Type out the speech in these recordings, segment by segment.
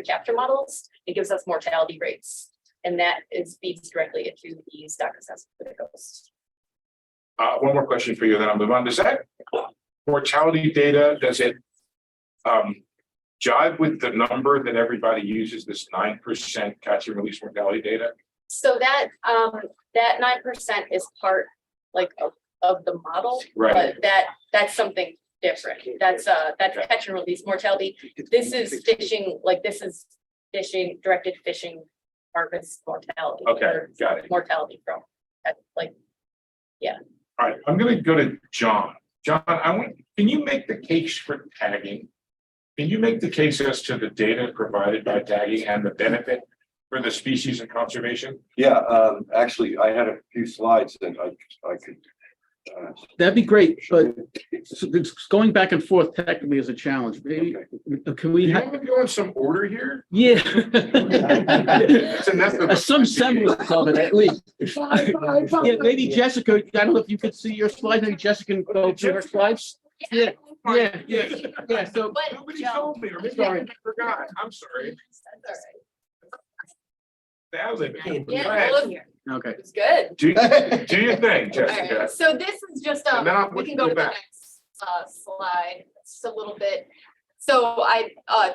capture models. It gives us mortality rates, and that feeds directly into the stock assessment for the coast. One more question for you, then I'll move on. Does that mortality data, does it jive with the number that everybody uses, this 9% catch and release mortality data? So that 9% is part like of the model, Right. but that's something different. That's catch and release mortality. This is fishing, like this is fishing, directed fishing harvest mortality. Okay, got it. Mortality from like, yeah. All right, I'm gonna go to John. John, can you make the case for tagging? Can you make the case as to the data provided by tagging and the benefit for the species and conservation? Yeah, actually, I had a few slides that I could. That'd be great, but it's going back and forth technically is a challenge. Maybe can we You have? want to go in some order here? Yeah. That's Some semblance of it at least. Yeah, maybe Jessica, I don't know if you could see your slides, maybe Jessica can go through her slides. Yeah. So Nobody told me, or maybe I forgot. I'm sorry. That's That was it. all right. Go Yeah, ahead. look here. okay. It's good. Do your thing, All Jessica. right, so this is just, And then I'll we can go to the back. next slide, just a little bit. So I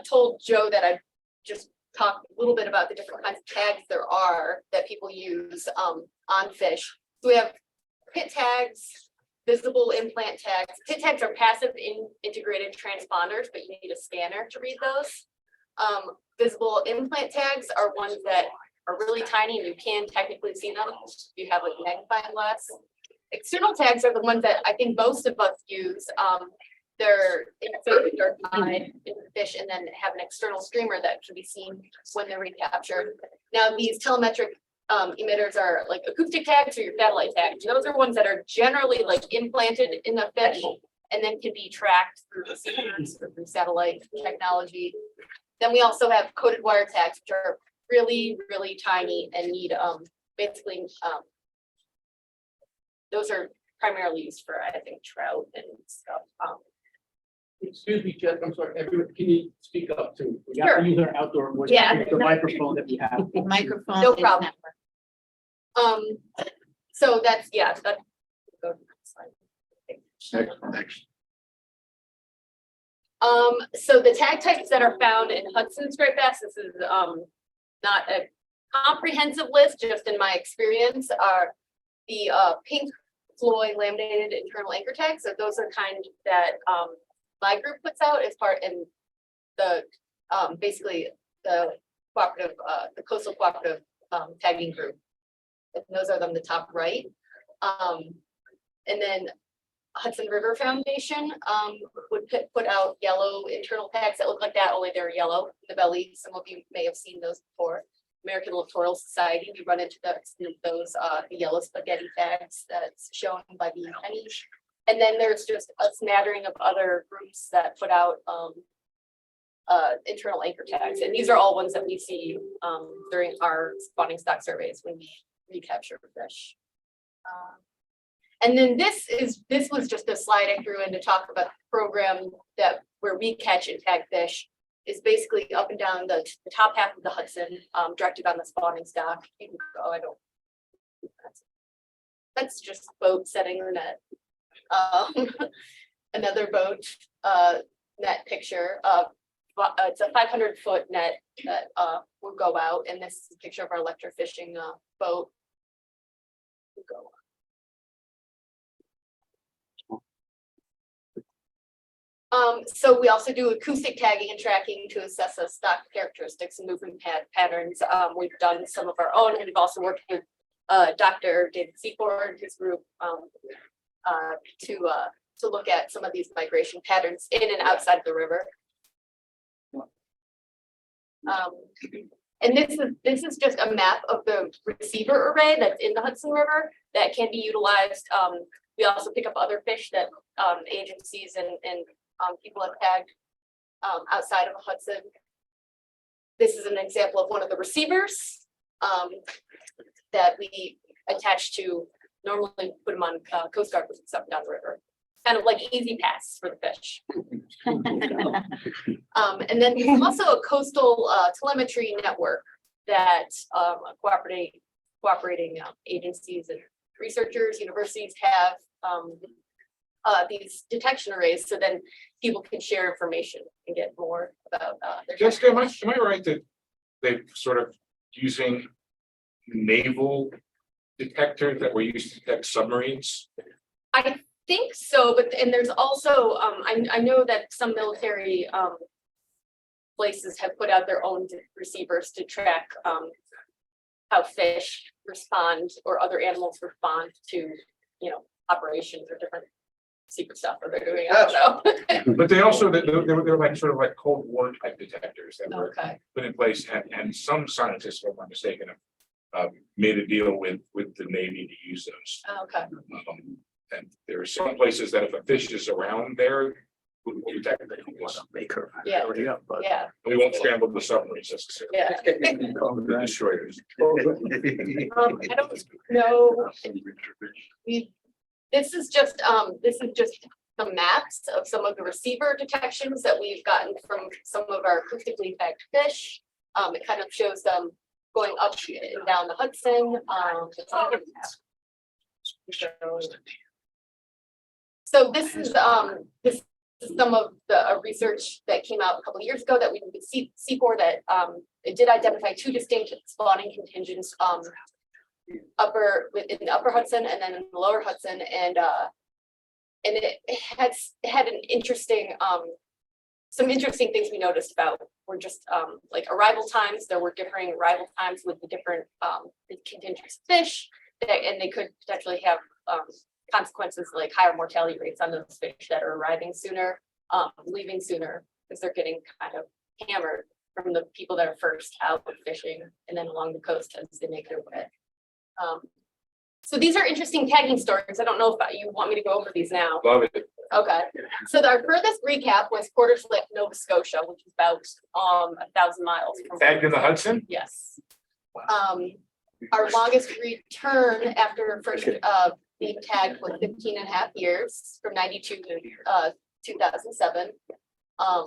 told Joe that I just talked a little bit about the different kinds of tags there are that people use on fish. So we have pit tags, visible implant tags. Pit tags are passive integrated transponders, but you need a scanner to read those. Visible implant tags are ones that are really tiny and you can technically see them if you have like magnifying glass. External tags are the ones that I think most of us use. They're inserted or tied in the fish and then have an external streamer that can be seen when they're recaptured. Now these telemetric emitters are like acoustic tags or your satellite tags. Those are ones that are generally like implanted in the fish and then can be tracked through receivers or through satellite technology. Then we also have coated wire tags, which are really, really tiny and need basically those are primarily used for, I think, trout and stuff. Excuse me, Jeff, I'm sorry, everyone, can you speak up too? We have Sure. to use our outdoor voice, Yeah. the microphone that we have. Microphone. No is problem. not So that's, yeah, that. Go to the next slide. Next. So the tag types that are found in Hudson's great bass, this is not a comprehensive list, just in my experience, are the pink Floyd laminated internal anchor tags. So those are kind that my group puts out as part in the basically the cooperative, the coastal cooperative tagging group. And those are on the top right. And then Hudson River Foundation would put out yellow internal tags that look like that, only they're yellow in the belly. Some of you may have seen those before. American Littoral Society, we run into those the yellow spaghetti tags that's shown by the penny. And then there's just a smattering of other groups that put out internal anchor tags. And these are all ones that we see during our spawning stock surveys when we recapture fish. And then this was just a slide I threw in to talk about the program where we catch and tag fish is basically up and down the top half of the Hudson, directed on the spawning stock. You can go, I don't. That's just boat setting the net. Another boat net picture. It's a 500-foot net that will go out, and this is a picture of our electrofishing boat. We'll go. So we also do acoustic tagging and tracking to assess the stock characteristics and movement patterns. We've done some of our own, and we've also worked with Dr. David Seaford and his group to look at some of these migration patterns in and outside of the river. And this is just a map of the receiver array that's in the Hudson River that can be utilized. We also pick up other fish that agencies and people have tagged outside of Hudson. This is an example of one of the receivers that we attach to, normally put them on Coast Guard with up and down the river. kind of like easy pass for the fish. And then there's also a coastal telemetry network that cooperating agencies and researchers, universities have these detection arrays, so then people can share information and get more about their. Jessica, am I right that they're sort of using naval detectors that were used to detect submarines? I think so, but and there's also I know that some military places have put out their own receivers to track how fish respond or other animals respond to, operations or different secret stuff that they're doing. I don't know. But they also, they're like sort of like Cold War type detectors that were Okay. put in place, and some scientists, if I'm not mistaken, have made a deal with the Navy to use those. Okay. And there are some places that if a fish is around there, we will detect it. Yeah. Yeah. We won't scramble the submarines necessarily. Yeah. The destroyers. I don't know. This is just some maps of some of the receiver detections that we've gotten from some of our acoustically tagged fish. It kind of shows them going up and down the Hudson. So this is some of the research that came out a couple of years ago that we did C4 that it did identify two distinct spawning contingents in the upper Hudson and then in the lower Hudson, and it had an interesting some interesting things we noticed about were just like arrival times. There were differing arrival times with the different contingents of fish and they could potentially have consequences like higher mortality rates on those fish that are arriving sooner, leaving sooner, because they're getting kind of hammered from the people that are first out fishing and then along the coast as they make their way. So these are interesting tagging stories. I don't know if you want me to go over these now. Love it. Okay, so our furthest recap was Porter's Lake, Nova Scotia, which is about 1,000 miles from. Tagged in the Hudson? Yes. Our longest return after first being tagged was 15 and a half years, from 92 to 2007. The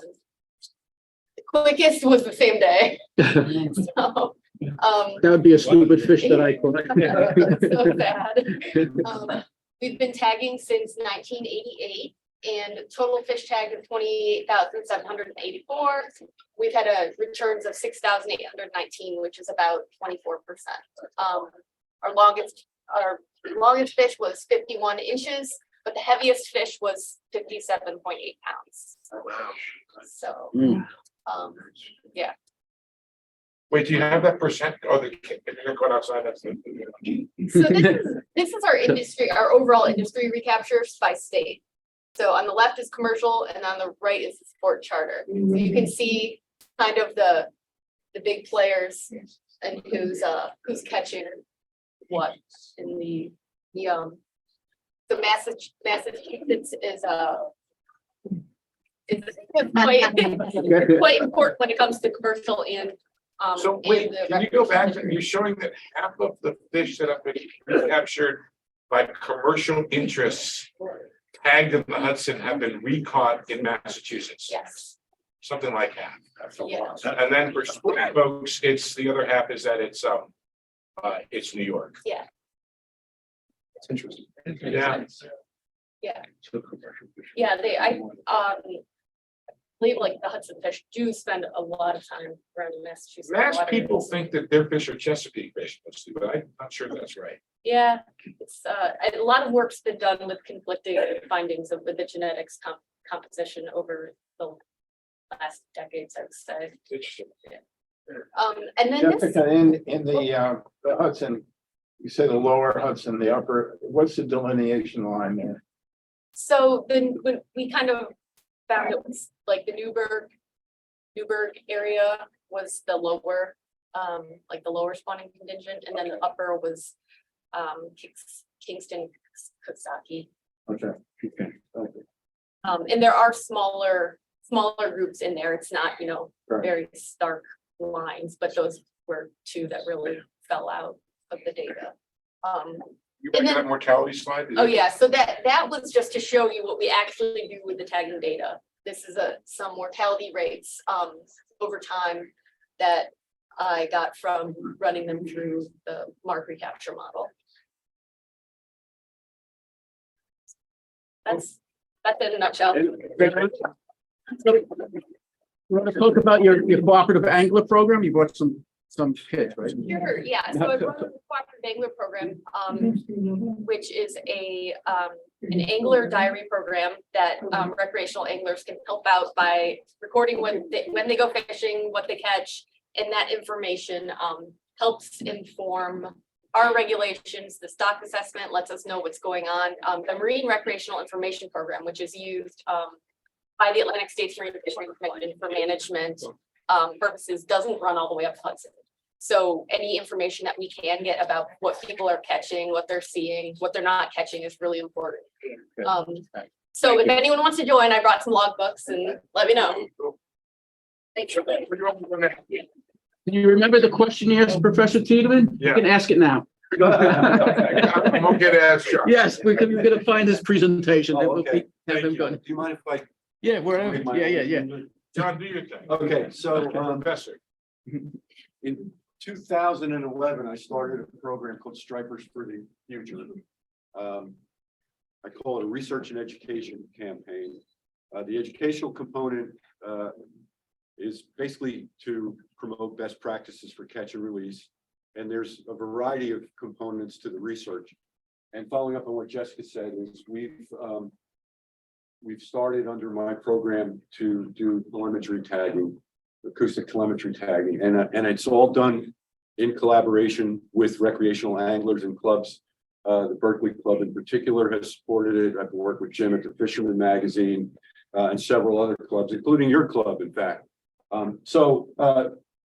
quickest was the same day. So, That would be a stupid fish that I caught. so bad. We've been tagging since 1988 and total fish tag of 28,784. We've had returns of 6,819, which is about 24%. Our longest fish was 51 inches, but the heaviest fish was 57.8 pounds. So, yeah. Wait, do you have that percent? Oh, if you're caught outside, that's the. So this is our industry, our overall industry recaptures by state. So on the left is commercial and on the right is the sport charter. So you can see kind of the big players and who's catching what in the Massachusetts is quite important when it comes to commercial and So wait, can you go back to, you're showing that half of the fish that have been captured by commercial interests tagged in the Hudson have been recaught in Massachusetts? yes, Something like half. yeah, And then for sport folks, it's the other half is that it's New York. yeah, It's interesting. Yeah. yeah. I believe like the Hudson fish do spend a lot of time around in Massachusetts. Mass water. people think that their fish are Chesapeake fish mostly, but I'm not sure that's right. Yeah, it's a lot of work's been done with conflicting findings of the genetics composition over the last decades, I would say. It's interesting. And then this, Jessica, in the Hudson, you say the lower Hudson, the upper, what's the delineation line there? so then when we kind of found it was like the Newburgh area was the lower, like the lower spawning contingent, and then the upper was Kingston, Coxsackie. Okay. And there are smaller groups in there. It's not, Right. very stark lines, but those were two that really fell out of the data. You And went to then- that mortality slide? Oh, yeah, so that was just to show you what we actually do with the tagging data. This is some mortality rates over time that I got from running them through the mark recapture model. That's it in a nutshell. You want to talk about your cooperative angler program? You brought some kids, right? Sure, yeah, so I run a cooperative angler program, which is an angler diary program that recreational anglers can help out by recording when they go fishing, what they catch, and that information helps inform our regulations. The stock assessment lets us know what's going on. The Marine Recreational Information Program, which is used by the Atlantic States Marine Fisheries Commission for management purposes, doesn't run all the way up to Hudson. So any information that we can get about what people are catching, what they're seeing, what they're not catching is really important. So if anyone wants to join, I brought some logbooks and let me know. Thank you. Do you remember the question you asked Professor Tiedemann? You Yeah. can ask it now. I'm okay to ask Chuck. Yes, we're gonna find this presentation. Oh, We'll okay. have Thank them you. going. Do you mind if I? Yeah, wherever. read my- Yeah. John, do your thing. Okay, so, Professor. in 2011, I started a program called Stripers for the Future. I call it a research and education campaign. The educational component is basically to promote best practices for catch and release. And there's a variety of components to the research. And following up on what Jessica said is we've started under my program to do telemetry tagging, acoustic telemetry tagging, and it's all done in collaboration with recreational anglers and clubs. The Berkeley Club in particular has supported it. I've worked with Jim at the Fisherman Magazine and several other clubs, including your club, in fact.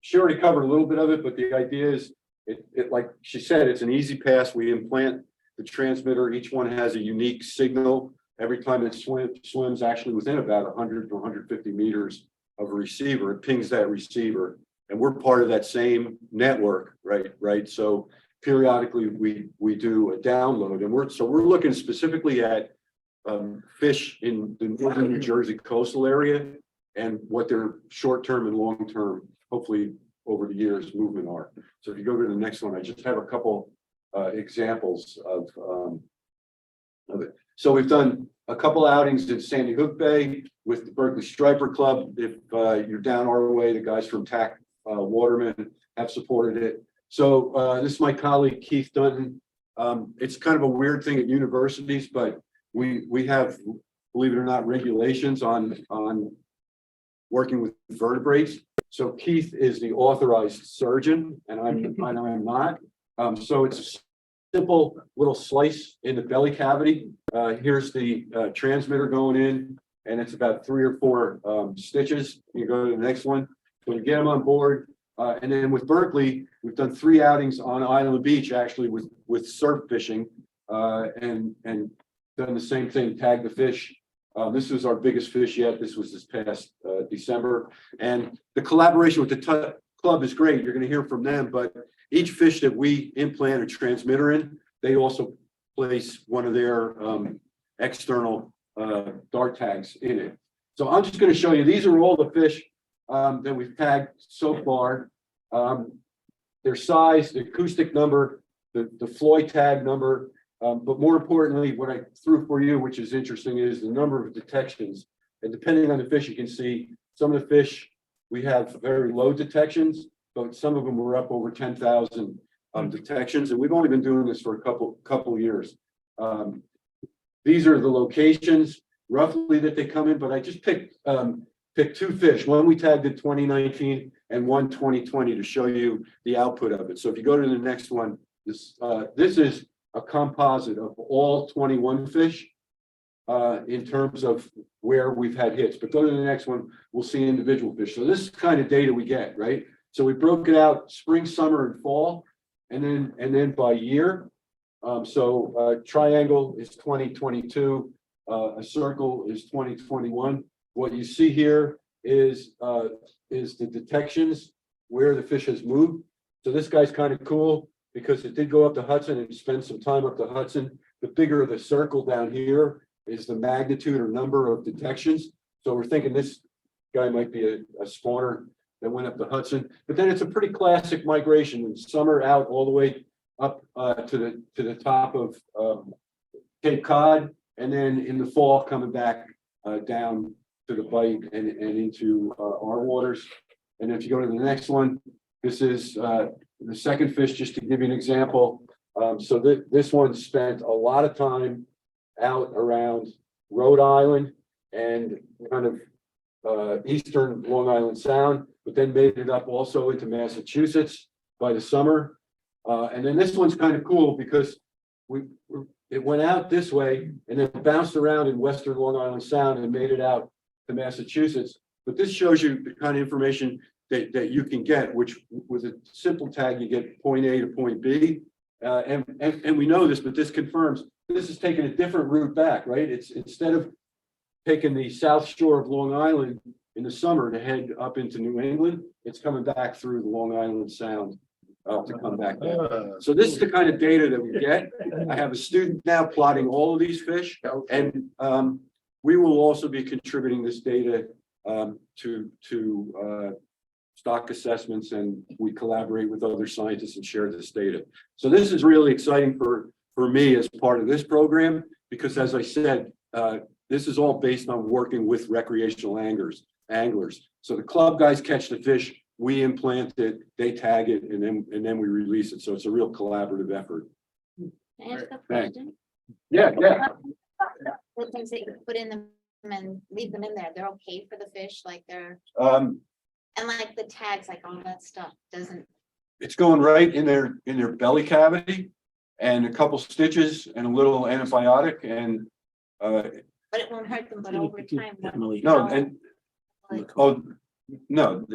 She already covered a little bit of it, but the idea is, it like she said, it's an easy pass. We implant the transmitter. Each one has a unique signal. Every time it swims actually within about 100 to 150 meters of a receiver, it pings that receiver. And we're part of that same network, right? So periodically we do a download, and we're looking specifically at fish in the northern New Jersey coastal area and what their short-term and long-term, hopefully over the years, movement are. So if you go to the next one, I just have a couple examples of it. So we've done a couple outings in Sandy Hook Bay with the Berkeley Striper Club. If you're down our way, the guys from TAC Waterman have supported it. So this is my colleague Keith Dunton. It's kind of a weird thing at universities, but we have, believe it or not, regulations on working with vertebrates. So Keith is the authorized surgeon, and I'm not. So it's a simple little slice in the belly cavity. Here's the transmitter going in, and it's about 3 or 4 stitches. You go to the next one. So you get them on board. And then with Berkeley, we've done 3 outings on Island Beach, actually with surf fishing, and done the same thing, tag the fish. This was our biggest fish yet. This was this past December. And the collaboration with the club is great. You're going to hear from them, but each fish that we implant a transmitter in, they also place one of their external dart tags in it. So I'm just going to show you, these are all the fish that we've tagged so far. Their size, the acoustic number, the Floyd tag number, but more importantly, what I threw for you, which is interesting, is the number of detections. And depending on the fish, you can see some of the fish, we have very low detections, but some of them were up over 10,000 detections. And we've only been doing this for a couple of years. These are the locations roughly that they come in, but I just picked 2 fish. One we tagged in 2019 and one 2020 to show you the output of it. So if you go to the next one, this is a composite of all 21 fish in terms of where we've had hits. But go to the next one, we'll see individual fish. So this is kind of data we get, right? So we broke it out spring, summer, and fall, and then by year. Triangle is 2022, a circle is 2021. What you see here is the detections where the fish has moved. So this guy's kind of cool. because it did go up to Hudson and spend some time up to Hudson. The bigger the circle down here is the magnitude or number of detections. So we're thinking this guy might be a spawner that went up the Hudson, but then it's a pretty classic migration in summer out all the way up to the top of Cape Cod, and then in the fall coming back down to the Bight and into our waters. And if you go to the next one, this is the second fish, just to give you an example. So this one spent a lot of time out around Rhode Island and kind of eastern Long Island Sound, but then made it up also into Massachusetts by the summer. And then this one's kind of cool because it went out this way and then bounced around in western Long Island Sound and made it out to Massachusetts. But this shows you the kind of information that you can get, which with a simple tag, you get point A to point B. And we know this, but this confirms this is taking a different route back, right? It's instead of taking the south shore of Long Island in the summer to head up into New England, it's coming back through the Long Island Sound to come back down. So this is the kind of data that we get. I have a student now plotting all of these fish, and we will also be contributing this data to stock assessments, and we collaborate with other scientists and share this data. So this is really exciting for me as part of this program, because as I said, this is all based on working with recreational anglers. So the club guys catch the fish, we implant it, they tag it, and then we release it. So it's a real collaborative effort. Can I ask a Thanks. question? Yeah. The things that you put in them and leave them in there, they're okay for the fish, like they're, and like the tags, like all that stuff doesn't. It's going right in their belly cavity, and a couple stitches and a little antibiotic, and But it won't hurt them, but over time. no, and Like, no,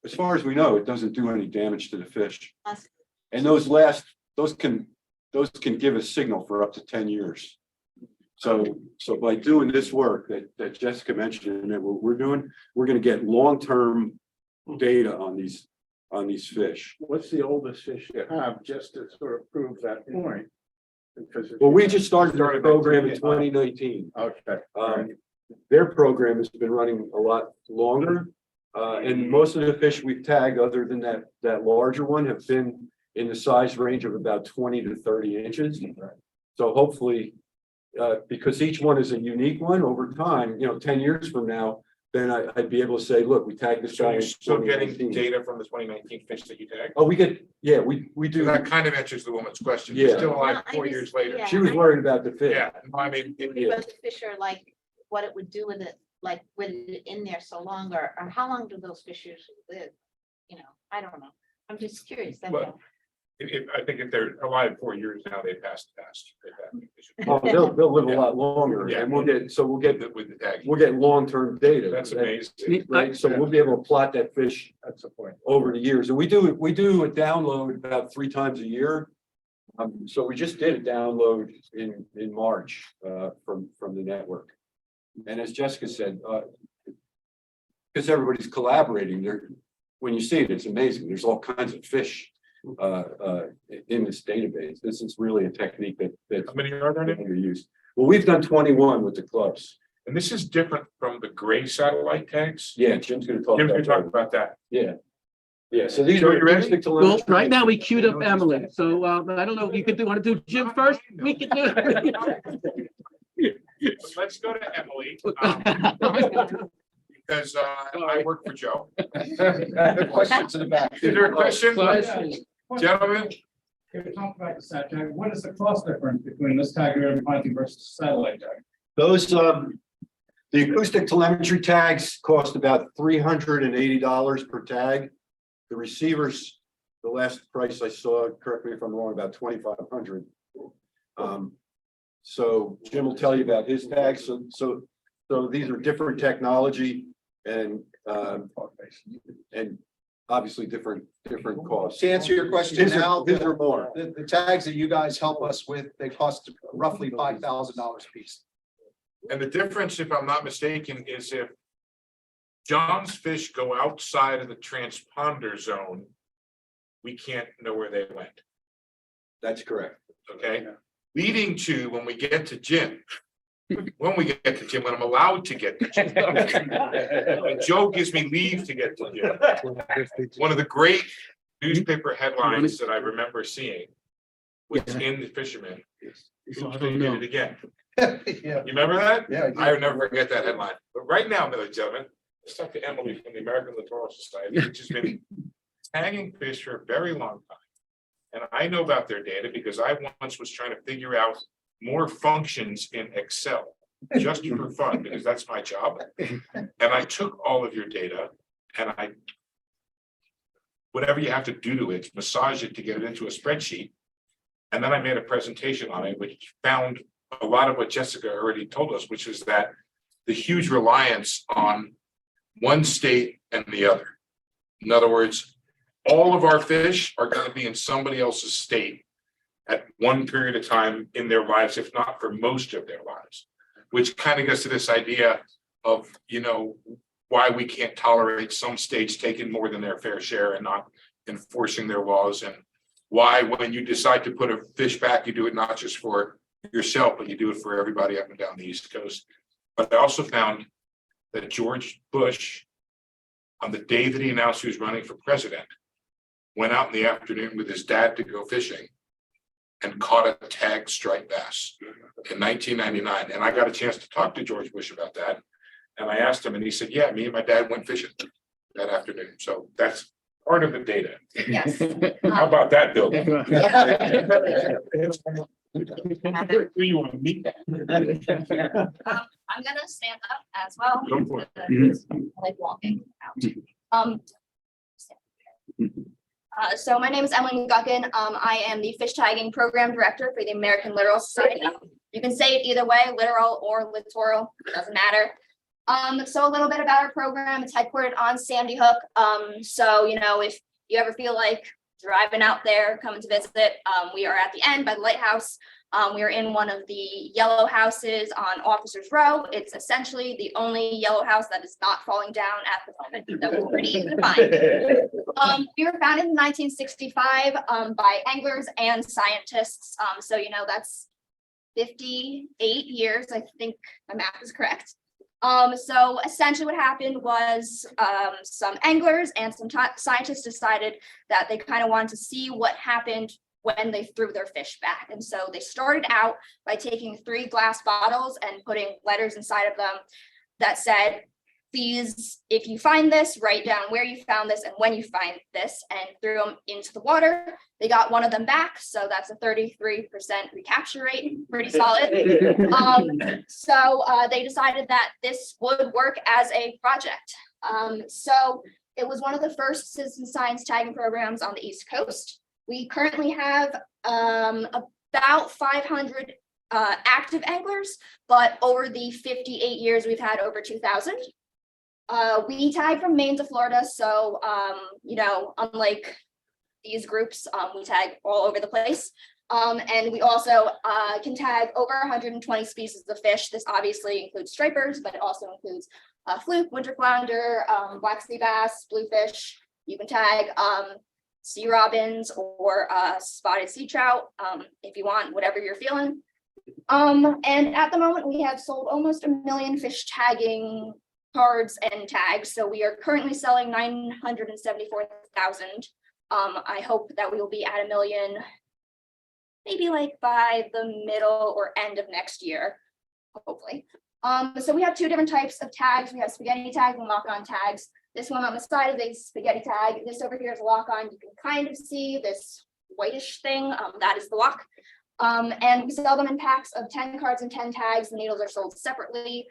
as far as we know, it doesn't do any damage to the fish. us- And those can give a signal for up to 10 years. So by doing this work that Jessica mentioned and that we're doing, we're going to get long-term data on these fish. What's the oldest fish you have, just to sort of prove that point? Because. Well, we just started our program in 2019. Okay. Their program has been running a lot longer. And most of the fish we've tagged, other than that larger one, have been in the size range of about 20 to 30 inches. So hopefully, because each one is a unique one over time, 10 years from now, then I'd be able to say, look, we tagged this So guy. you're in still getting 2019. data from the 2019 fish that you tagged? Oh, we do. That kind of answers the woman's question. Yeah. You're still alive No, I 4 just- years later. yeah. She was worried about the fish. Yeah, I mean, But the fish are like, what it would do with it, like with it in there so long, or how long do those fish usually live? I don't know. I'm just curious. That's Well, all. I think if they're alive 4 years now, they passed the test. Oh, they'll live a Yeah. lot longer, Yeah. and we'll get With the tag. long-term data. That's amazing. Right, so we'll be able to plot that fish That's the point. over the years, and we do a download about 3 times a year. So we just did a download in March from the network. And as Jessica said, because everybody's collaborating there, when you see it, it's amazing. There's all kinds of fish in this database. This is really a technique that's How many are there now? underused. Well, we've done 21 with the clubs. And this is different from the gray satellite tags. Yeah, Jim's gonna talk Jim's about gonna talk that. about that. Yeah, so these Joe, are you ready? acoustic Well, telemetry. right now we queued up Emily, so I don't know if you could want to do Jim first? We can do it. Let's go to Emily. Because I work for Joe. Questions in the back. Is there a question? Questions? Gentlemen, If we talk about the sat tag, what is the cost difference between this tag you're planting versus satellite tag? Those, the acoustic telemetry tags cost about $380 per tag. The receivers, the last price I saw, correct me if I'm wrong, about $2,500. So Jim will tell you about his tags. So these are different technology and obviously different costs. To answer your question His now, are more. the tags that you guys help us with, they cost roughly $5,000 a piece. and the difference, if I'm not mistaken, is if John's fish go outside of the transponder zone, we can't know where they went. That's correct. Okay? Leading to when we get to Jim. When I'm allowed to get to Jim. And Joe gives me leave to get to Jim. One of the great newspaper headlines that I remember seeing was in the Fisherman. Oops, they did it again. Yeah, You remember that? yeah. I would never forget that headline. But right now, ladies and gentlemen, let's talk to Emily from the American Littoral Society, which has been tagging fish for a very long time. And I know about their data because I once was trying to figure out more functions in Excel, just for fun, because that's my job. And I took all of your data and whatever you have to do to it, massage it to get it into a spreadsheet. And then I made a presentation on it, which found a lot of what Jessica already told us, which is that the huge reliance on one state and the other. In other words, all of our fish are going to be in somebody else's state at one period of time in their lives, if not for most of their lives, which kind of gets to this idea of, why we can't tolerate some states taking more than their fair share and not enforcing their laws, and why when you decide to put a fish back, you do it not just for yourself, but you do it for everybody up and down the East Coast. But I also found that George Bush, on the day that he announced he was running for president, went out in the afternoon with his dad to go fishing and caught a tag striped bass in 1999. And I got a chance to talk to George Bush about that. And I asked him, and he said, yeah, me and my dad went fishing that afternoon. So that's part of the data. Yes. How about that, Bill? Um, Do you want to meet that? I'm gonna stand up as well. Go for it. I like walking out. So my name is Emily McGuckin. I am the fish tagging program director for the American Littoral Society. You can say it either way, literal or littoral, doesn't matter. So a little bit about our program. It's headquartered on Sandy Hook. So, if you ever feel like driving out there, coming to visit, we are at the end by the lighthouse. We are in one of the yellow houses on Officers Row. It's essentially the only yellow house that is not falling down at the moment. That was pretty easy to find. We were founded in 1965 by anglers and scientists. So, that's 58 years. I think my math is correct. So essentially what happened was some anglers and some scientists decided that they kind of wanted to see what happened when they threw their fish back. And so they started out by taking 3 glass bottles and putting letters inside of them that said, please, if you find this, write down where you found this and when you find this, and threw them into the water. They got one of them back. So that's a 33% recapture rate, pretty solid. So they decided that this would work as a project. So it was one of the first citizen science tagging programs on the East Coast. We currently have about 500 active anglers, but over the 58 years, we've had over 2,000. We tag from Maine to Florida, so unlike these groups, we tag all over the place. And we also can tag over 120 species of fish. This obviously includes stripers, but it also includes fluke, winter flounder, black sea bass, bluefish. You can tag sea robins or spotted sea trout if you want, whatever you're feeling. And at the moment, we have sold almost 1 million fish tagging cards and tags. So we are currently selling 974,000. I hope that we will be at 1 million, maybe like by the middle or end of next year, hopefully. So we have 2 different types of tags. We have spaghetti tags and lock-on tags. This one on the side is a spaghetti tag. This over here is a lock-on. You can kind of see this whitish thing. That is the lock. And we sell them in packs of 10 cards and 10 tags. The needles are sold separately.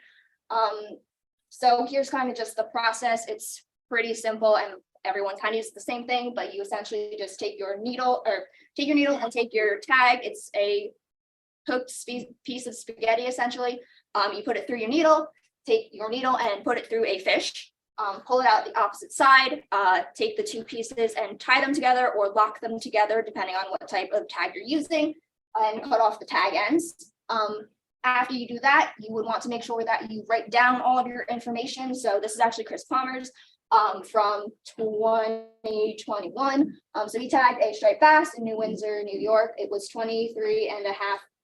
So here's kind of just the process. It's pretty simple and everyone kind of uses the same thing, but you essentially just take your needle and take your tag. It's a cooked piece of spaghetti, essentially. You put it through your needle, take your needle and put it through a fish, pull it out the opposite side, take the 2 pieces and tie them together or lock them together, depending on what type of tag you're using, and cut off the tag ends. After you do that, you would want to make sure that you write down all of your information. So this is actually Chris Palmer's. from 2021. So he tagged a striped bass in New Windsor, New York. It was 23.5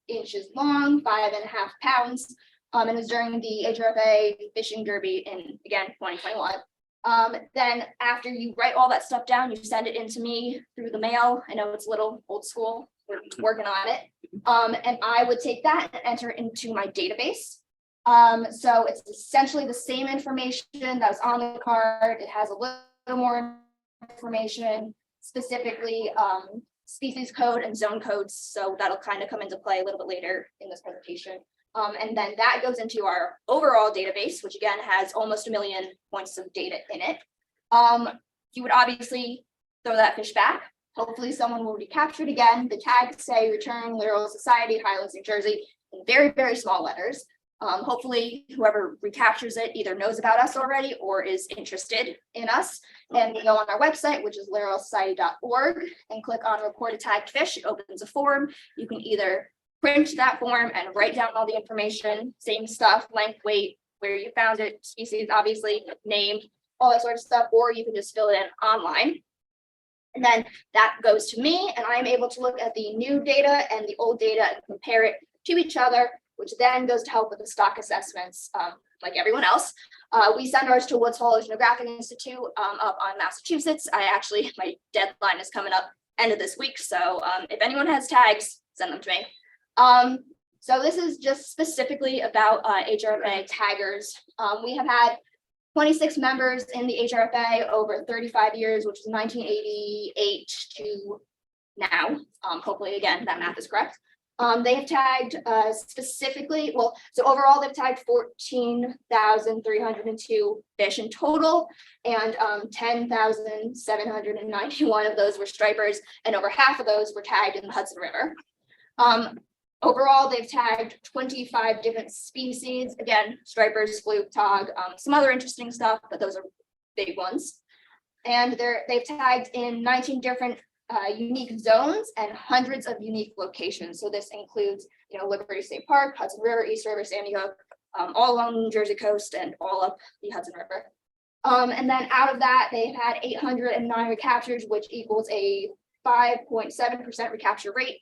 inches long, 5.5 pounds. And it was during the HRFA fishing derby in, again, 2021. Then after you write all that stuff down, you send it in to me through the mail. I know it's a little old school, we're working on it. And I would take that and enter it into my database. So it's essentially the same information that was on the card. It has a little more information, specifically species code and zone codes. So that'll kind of come into play a little bit later in this presentation. And then that goes into our overall database, which again has almost 1 million points of data in it. You would obviously throw that fish back. Hopefully someone will recapture it again. The tags say Return Literal Society, Highlands, New Jersey, in very, very small letters. Hopefully whoever recaptures it either knows about us already or is interested in us. And we go on our website, which is literalsociety.org, and click on Report a Tagged Fish. It opens a form. You can either print that form and write down all the information, same stuff, length, weight, where you found it, species, obviously, name, all that sort of stuff, or you can just fill it in online. And then that goes to me, and I'm able to look at the new data and the old data and compare it to each other, which then goes to help with the stock assessments, like everyone else. We send ours to Woods Hole Oceanographic Institute up on Massachusetts. My deadline is coming up end of this week, so if anyone has tags, send them to me. So this is just specifically about HRFA taggers. We have had 26 members in the HRFA over 35 years, which is 1988 to now. Hopefully, again, that math is correct. They have tagged specifically, so overall they've tagged 14,302 fish in total, and 10,791 of those were stripers, and over half of those were tagged in the Hudson River. Overall, they've tagged 25 different species. Again, stripers, fluke, tog, some other interesting stuff, but those are big ones. And they've tagged in 19 different unique zones and hundreds of unique locations. So this includes, Liberty State Park, Hudson River, East River, Sandy Hook, all along the New Jersey coast and all up the Hudson River. And then out of that, they've had 809 recaptures, which equals a 5.7% recapture rate.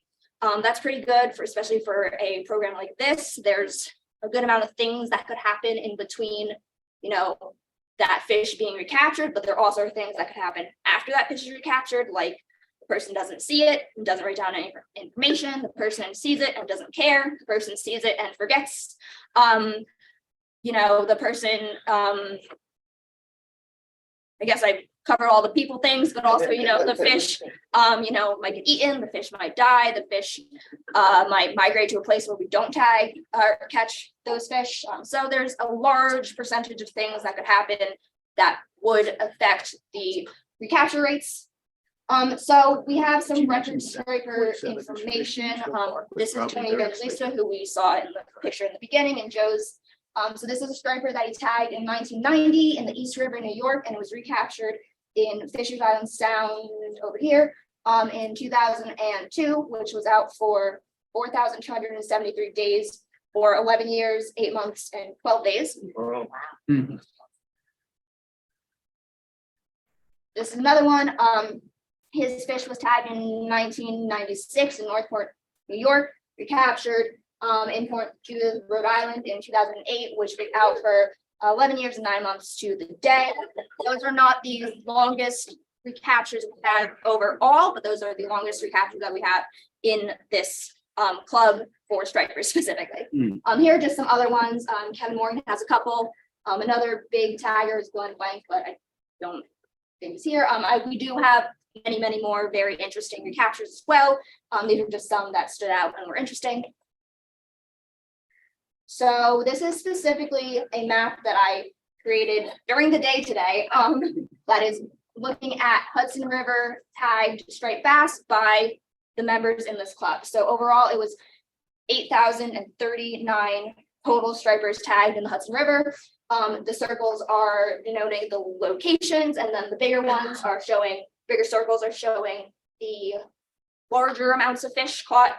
That's pretty good especially for a program like this. There's a good amount of things that could happen in between, that fish being recaptured, but there also are things that could happen after that fish is recaptured, like the person doesn't see it and doesn't write down any information, the person sees it and doesn't care, the person sees it and forgets, the person, I guess I cover all the people things, but also, the fish, might get eaten, the fish might die, the fish might migrate to a place where we don't tag or catch those fish. So there's a large percentage of things that could happen that would affect the recapture rates. So we have some record striper information. This is Tony Evangelista, who we saw in the picture in the beginning, and Joe's. So this is a striper that he tagged in 1990 in the East River, New York, and it was recaptured in Fishers Island Sound over here in 2002, which was out for 4,273 days for 11 years, 8 months, and 12 days. Wow. This is another one. His fish was tagged in 1996 in Northport, New York, recaptured in Port Judith, Rhode Island in 2008, which was out for 11 years and 9 months to the day. Those are not the longest recaptures we have overall, but those are the longest recaptures that we have in this club for stripers specifically. Here are just some other ones. Kevin Morgan has a couple. Another big tagger is Glenn Blank, but I don't think he's here. We do have many more very interesting recaptures as well. These are just some that stood out and were interesting. So this is specifically a map that I created during the day today that is looking at Hudson River tagged striped bass by the members in this club. So overall, it was 8,039 total stripers tagged in the Hudson River. The circles are denoting the locations, and then the bigger circles are showing the larger amounts of fish caught.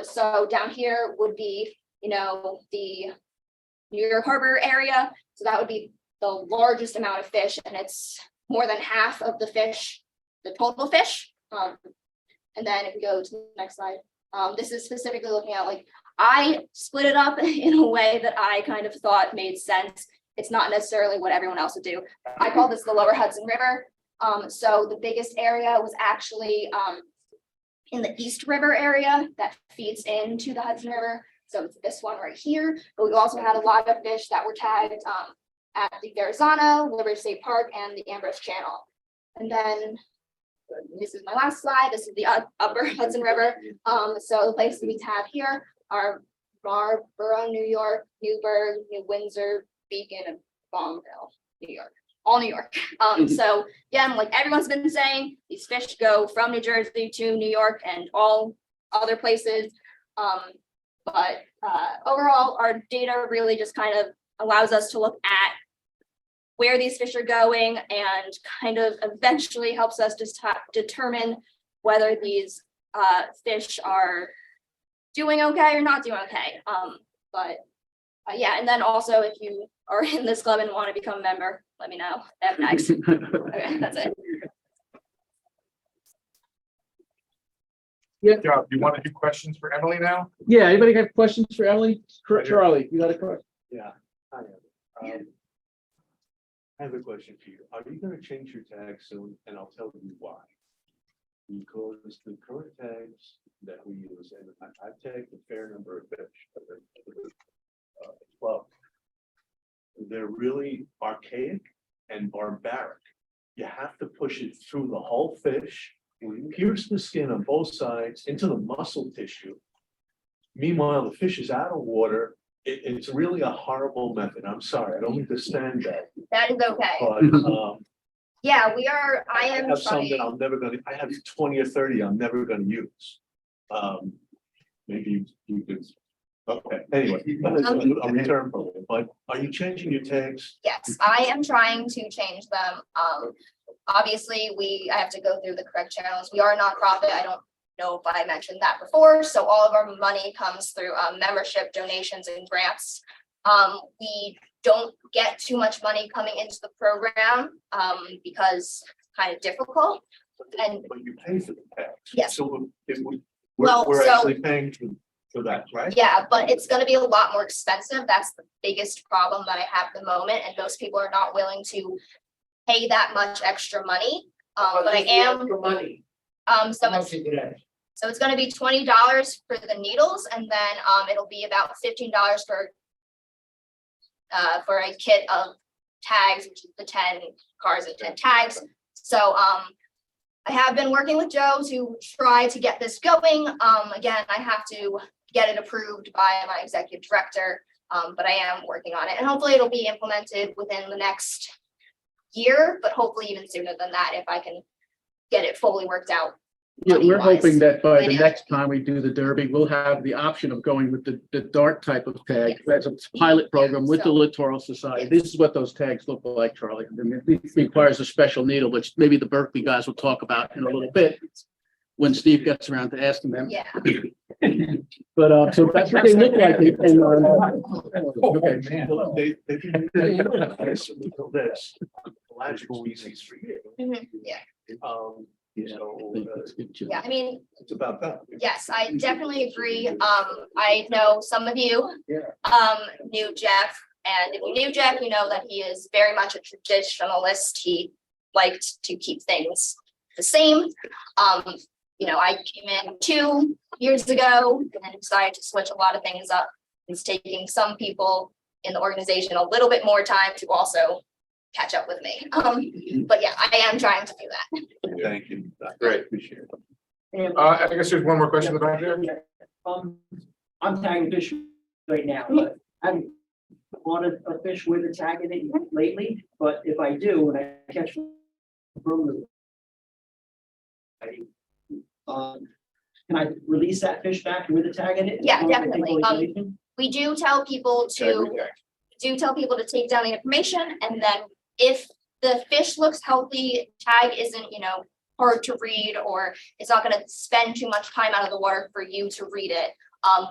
So down here would be the New York Harbor area. So that would be the largest amount of fish, and it's more than half of the fish, the total fish. And then if we go to the next slide, this is specifically looking at like, I split it up in a way that I kind of thought made sense. It's not necessarily what everyone else would do. I call this the Lower Hudson River. So the biggest area was actually in the East River area that feeds into the Hudson River. So it's this one right here. But we also had a lot of fish that were tagged at the Verrazano, Liberty State Park, and the Ambrose Channel. And then this is my last slide. This is the Upper Hudson River. So the places we have here are Marlborough, New York, Newburgh, New Windsor, Beacon, and Bonneville, New York. All New York. So again, like everyone's been saying, these fish go from New Jersey to New York and all other places. But overall, our data really just kind of allows us to look at where these fish are going and kind of eventually helps us just determine whether these fish are doing okay or not doing okay. Yeah, and then also if you are in this club and want to become a member, let me know. Next. Okay, that's it. Joe, you want to do questions for Emily now? Yeah, anybody have questions for Emily? Charlie, you got a question? Yeah, I am. I have a question for you. Are you gonna change your tag soon? And I'll tell you why. Because the current tags that we use, and I've tagged a fair number of fish. Well, they're really archaic and barbaric. You have to push it through the whole fish, pierce the skin on both sides into the muscle tissue. Meanwhile, the fish is out of water. It's really a horrible method. I'm sorry, I don't understand that. That is okay. But Yeah, I I am have some that trying. I have 20 or 30 I'm never gonna use. Maybe you could, okay, anyway, a return program, but are you changing your tags? Yes, I am trying to change them. Obviously, I have to go through the correct channels. We are a nonprofit. I don't know if I mentioned that before. So all of our money comes through membership, donations, and grants. We don't get too much money coming into the program because it's kind of difficult. And But you pay for the tags. Yes. So Well, we're so- actually paying for that, right? yeah, but it's gonna be a lot more expensive. That's the biggest problem that I have at the moment, and most people are not willing to pay that much extra money. But I am, money. so it's gonna be $20 for the needles, and then it'll be about $15 for a kit of tags, which is the 10 cards and 10 tags. So I have been working with Joe to try to get this going. Again, I have to get it approved by my executive director, but I am working on it, and hopefully it'll be implemented within the next year, but hopefully even sooner than that if I can get it fully worked out. Yeah, we're money-wise. hoping that by the Financially. next time we do the Derby, we'll have the option of going with the dark type of tag. That's a pilot program with the So- Littoral Society. Yes. This is what those tags look like, Charlie. I mean, it requires a special needle, which maybe the Berkeley guys will talk about in a little bit when Steve gets around to asking them. Yeah, But so that's what they look like. Okay. They've been doing this pelagic species for years. yeah, So yeah, I mean, it's about that. yes, I definitely agree. I know some of you knew Jeff, and if you knew Jeff, you know that he is very much a traditionalist. He liked to keep things the same. I came in 2 years ago and decided to switch a lot of things up. It's taking some people in the organization a little bit more time to also catch up with me. But yeah, I am trying to do that. Thank you. Great. Appreciate it. I guess there's one more question in the back there. I'm tagging fish right now, but I haven't bought a fish with a tag in it lately, but if I do, and I catch from the can I release that fish back with a tag in it? Yeah, definitely. We do tell people to take down the information, and then if the fish looks healthy, tag isn't, hard to read, or it's not gonna spend too much time out of the water for you to read it.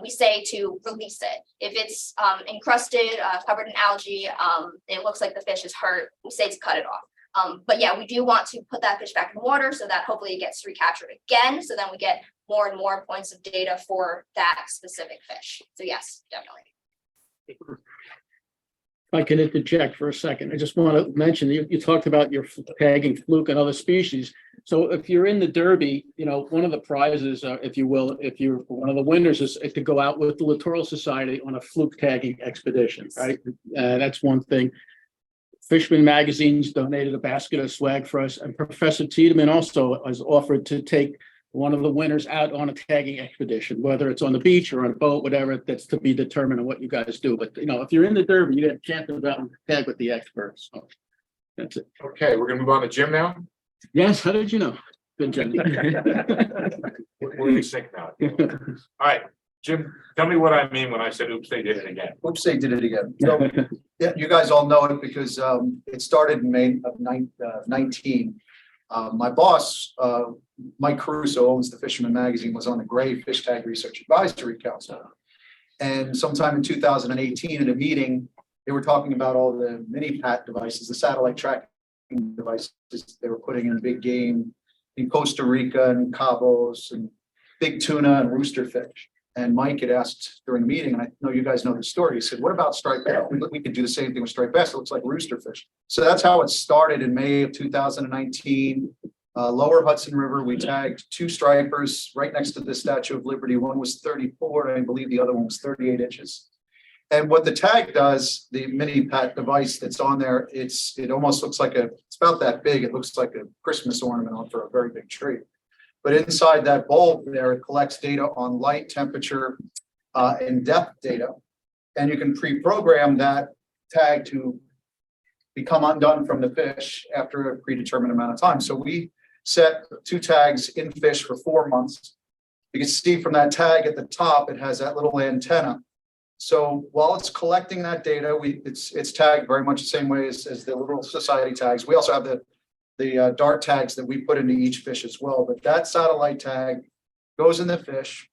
we say to release it. If it's encrusted, covered in algae, it looks like the fish is hurt, we say to cut it off. But yeah, we do want to put that fish back in water so that hopefully it gets recaptured again. So then we get more and more points of data for that specific fish. So yes, definitely. If I can interject for a second, I just want to mention, you talked about your tagging fluke and other species. So if you're in the Derby, one of the prizes, if you will, if you're one of the winners is to go out with the Littoral Society on a fluke tagging expedition, right? That's one thing. Fisherman Magazine's donated a basket of swag for us, and Professor Tiedemann also has offered to take one of the winners out on a tagging expedition, whether it's on the beach or on a boat, whatever, that's to be determined on what you guys do. But, if you're in the Derby, you get a chance to go out and tag with the experts. So that's it. Okay, we're gonna move on to Jim now. Yes, how did you know? Good job. We're in sync now. All right, Jim, tell me what I mean when I said, oops, they did it again. Oops, they did it again. So, yeah, you guys all know it because it started in May of 19. My boss, Mike Caruso, owns the Fisherman Magazine, was on the Gray Fish Tag Research Advisory Council. And sometime in 2018 at a meeting, they were talking about all the mini PAT devices, the satellite tracking devices they were putting in big game in Costa Rica and Cabos and big tuna and rooster fish. And Mike had asked during the meeting, and I know you guys know the story, he said, what about striped bass? We could do the same thing with striped bass. It looks like rooster fish. So that's how it started in May of 2019. Lower Hudson River, we tagged 2 stripers right next to the Statue of Liberty. One was 34, and I believe the other one was 38 inches. And what the tag does, the mini PAT device that's on there, it almost looks like it's about that big. It looks like a Christmas ornament for a very big tree. But inside that bulb there, it collects data on light, temperature, and depth data. And you can pre-program that tag to become undone from the fish after a predetermined amount of time. So we set 2 tags in fish for 4 months. You can see from that tag at the top, it has that little antenna. So while it's collecting that data, it's tagged very much the same way as the Littoral Society tags. We also have the dart tags that we put into each fish as well. But that satellite tag goes in the fish.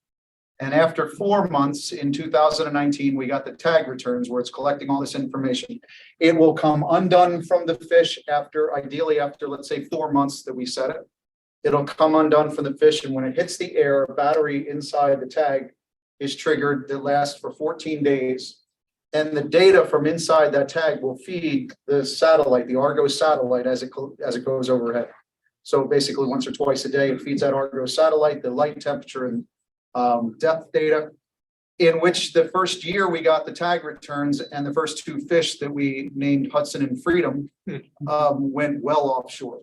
And after 4 months in 2019, we got the tag returns where it's collecting all this information. It will come undone from the fish ideally after, let's say, 4 months that we set it. It'll come undone from the fish. And when it hits the air, a battery inside the tag is triggered that lasts for 14 days. And the data from inside that tag will feed the satellite, the Argos satellite, as it goes overhead. So basically once or twice a day, it feeds that Argos satellite, the light, temperature, and depth data, in which the first year we got the tag returns, and the first 2 fish that we named Hudson and Freedom went well offshore.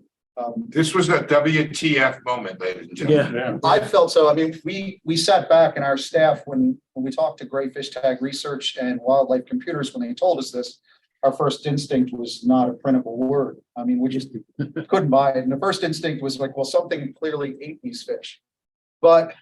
This was a WTF moment, ladies and gentlemen. I felt so. I mean, we sat back and our staff, when we talked to Gray Fish Tag Research and Wildlife Computers, when they told us this, our first instinct was not a printable word. I mean, we just couldn't buy it. And the first instinct was like, well, something clearly ate these fish. But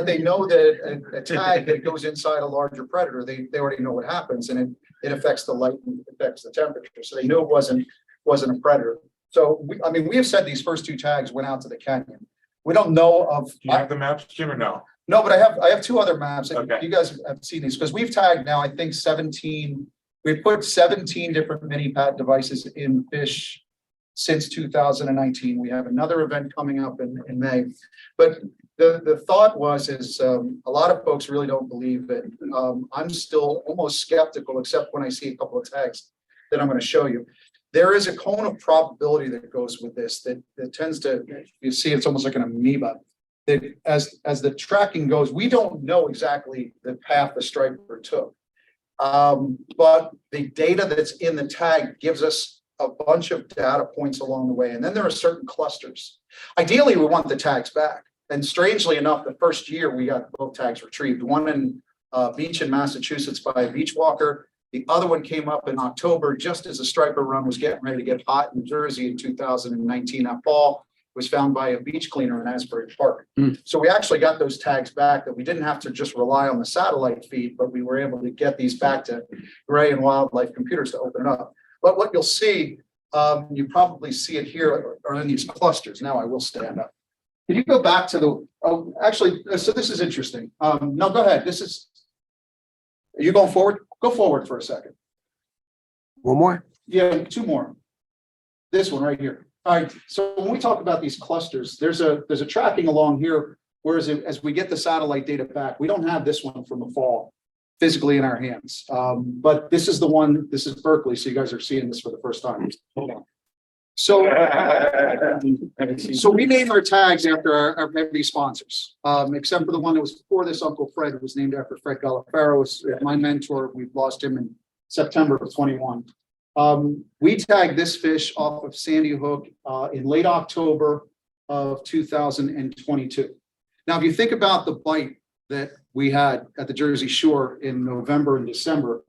they know that a tag that goes inside a larger predator, they already know what happens, and it affects the light and affects the temperature. So they knew it wasn't a predator. So we have said these first 2 tags went out to the canyon. We don't know of. Do you have the maps, Jim, or no? No, but I have 2 other maps. Okay. You guys have seen these because we've tagged now, I think 17. We've put 17 different mini PAT devices in fish since 2019. We have another event coming up in May. But the thought is a lot of folks really don't believe it. I'm still almost skeptical, except when I see a couple of tags that I'm going to show you. There is a cone of probability that goes with this that tends to, you see, it's almost like an amoeba. That as the tracking goes, we don't know exactly the path the striper took. But the data that's in the tag gives us a bunch of data points along the way. And then there are certain clusters. Ideally, we want the tags back. And strangely enough, the first year we got both tags retrieved. One in beach in Massachusetts by a beach walker. The other one came up in October, just as the striper run was getting ready to get hot in Jersey in 2019. That fall was found by a beach cleaner in Asbury Park. So we actually got those tags back that we didn't have to just rely on the satellite feed, but we were able to get these back to Gray and Wildlife Computers to open it up. But what you'll see, you probably see it here, are in these clusters. Now I will stand up. Can you go back to Oh, actually, so this is interesting. No, go ahead. Are you going forward? Go forward for a second. One more? Yeah, two more. This one right here. All right, so when we talk about these clusters, there's a tracking along here, whereas as we get the satellite data back, we don't have this one from the fall physically in our hands. But this is the one, this is Berkeley, so you guys are seeing this for the first time. Hold on. So we named our tags after our heavy sponsors, except for the one that was before this, Uncle Fred, who was named after Fred Gallafaro, was my mentor. We've lost him in September of 21. We tagged this fish off of Sandy Hook in late October of 2022. Now, if you think about the bite that we had at the Jersey Shore in November and December,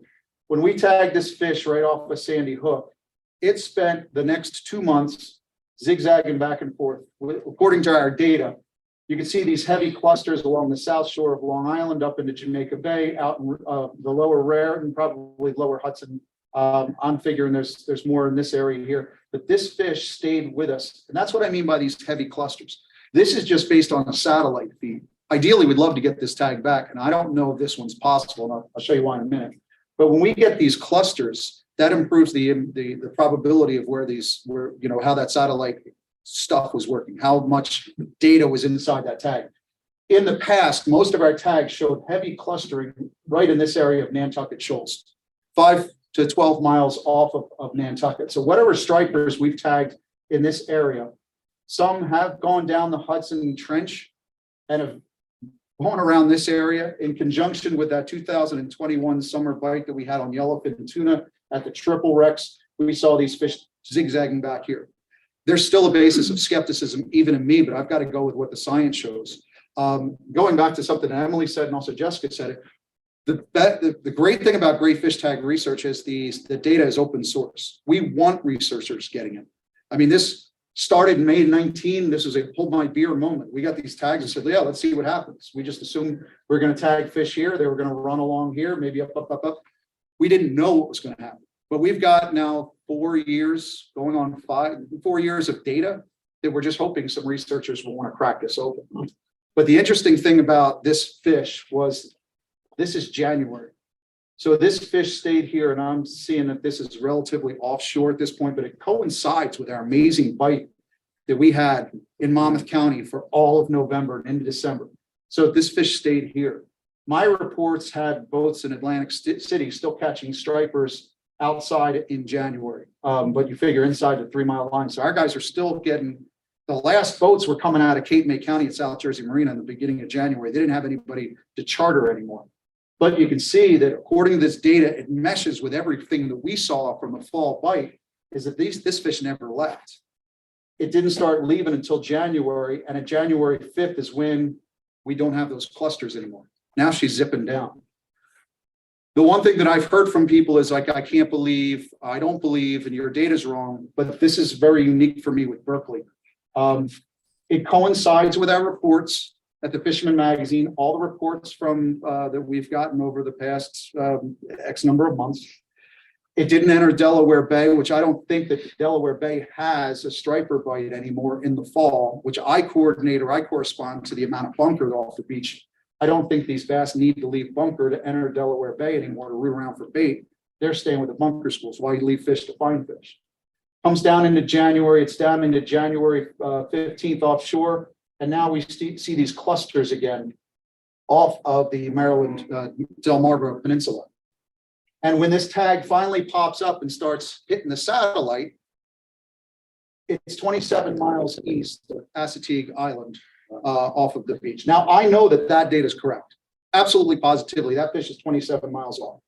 when we tagged this fish right off of Sandy Hook, it spent the next 2 months zigzagging back and forth. According to our data, you can see these heavy clusters along the south shore of Long Island, up into Jamaica Bay, out in the lower Raritan, probably lower Hudson. I'm figuring there's more in this area here, but this fish stayed with us. And that's what I mean by these heavy clusters. This is just based on a satellite feed. Ideally, we'd love to get this tag back, and I don't know if this one's possible, and I'll show you why in a minute. But when we get these clusters, that improves the probability of how that satellite stuff was working, how much data was inside that tag. In the past, most of our tags showed heavy clustering right in this area of Nantucket Shoals, 5 to 12 miles off of Nantucket. So whatever stripers we've tagged in this area, some have gone down the Hudson Trench and have gone around this area in conjunction with that 2021 summer bite that we had on yellowfin and tuna at the Triple Rex. We saw these fish zigzagging back here. There's still a basis of skepticism even in me, but I've got to go with what the science shows. Going back to something that Emily said and also Jessica said it, the great thing about great fish tag research is the data is open source. We want researchers getting it. I mean, this started in May 19. This was a hold my beer moment. We got these tags and said, yeah, let's see what happens. We just assumed we're going to tag fish here. They were going to run along here, maybe up. We didn't know what was going to happen. But we've got now 4 years, going on 4 years of data that we're just hoping some researchers will want to crack this open. But the interesting thing about this fish was this is January. So this fish stayed here, and I'm seeing that this is relatively offshore at this point, but it coincides with our amazing bite that we had in Monmouth County for all of November and into December. So this fish stayed here. My reports had boats in Atlantic City still catching stripers outside in January. But you figure inside the 3 mile line. So our guys are still getting, the last boats were coming out of Cape May County at South Jersey Marina in the beginning of January. They didn't have anybody to charter anymore. But you can see that according to this data, it meshes with everything that we saw from the fall bite, is that this fish never left. It didn't start leaving until January, and at January 5th is when we don't have those clusters anymore. Now she's zipping down. The one thing that I've heard from people is like, I can't believe, I don't believe, and your data's wrong, but this is very unique for me with Berkeley. It coincides with our reports at the Fisherman magazine, all the reports from that we've gotten over the past X number of months. It didn't enter Delaware Bay, which I don't think that Delaware Bay has a striper bite anymore in the fall, which I coordinate or I correspond to the amount of bunker off the beach. I don't think these bass need to leave bunker to enter Delaware Bay anymore to root around for bait. They're staying with the bunker schools. Why you leave fish to find fish? Comes down into January. It's down into January 15th offshore. And now we see these clusters again off of the Maryland Delmarva Peninsula. And when this tag finally pops up and starts hitting the satellite, it's 27 miles east of Assateague Island off of the beach. Now, I know that data is correct. Absolutely positively, that fish is 27 miles off.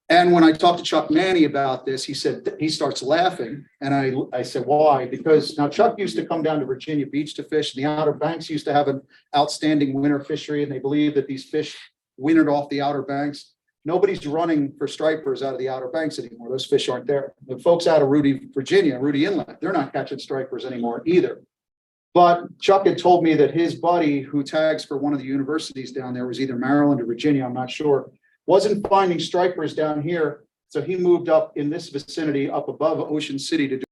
And when I talked to Chuck Manny about this, he said, he starts laughing. And I said, why? Because now Chuck used to come down to Virginia Beach to fish. The Outer Banks used to have an outstanding winter fishery, and they believe that these fish wintered off the Outer Banks. Nobody's running for stripers out of the Outer Banks anymore. Those fish aren't there. The folks out of Virginia, Rudy Inlet, they're not catching stripers anymore either. But Chuck had told me that his buddy who tags for one of the universities down there, was either Maryland or Virginia, I'm not sure, wasn't finding stripers down here. So he moved up in this vicinity up above Ocean City to do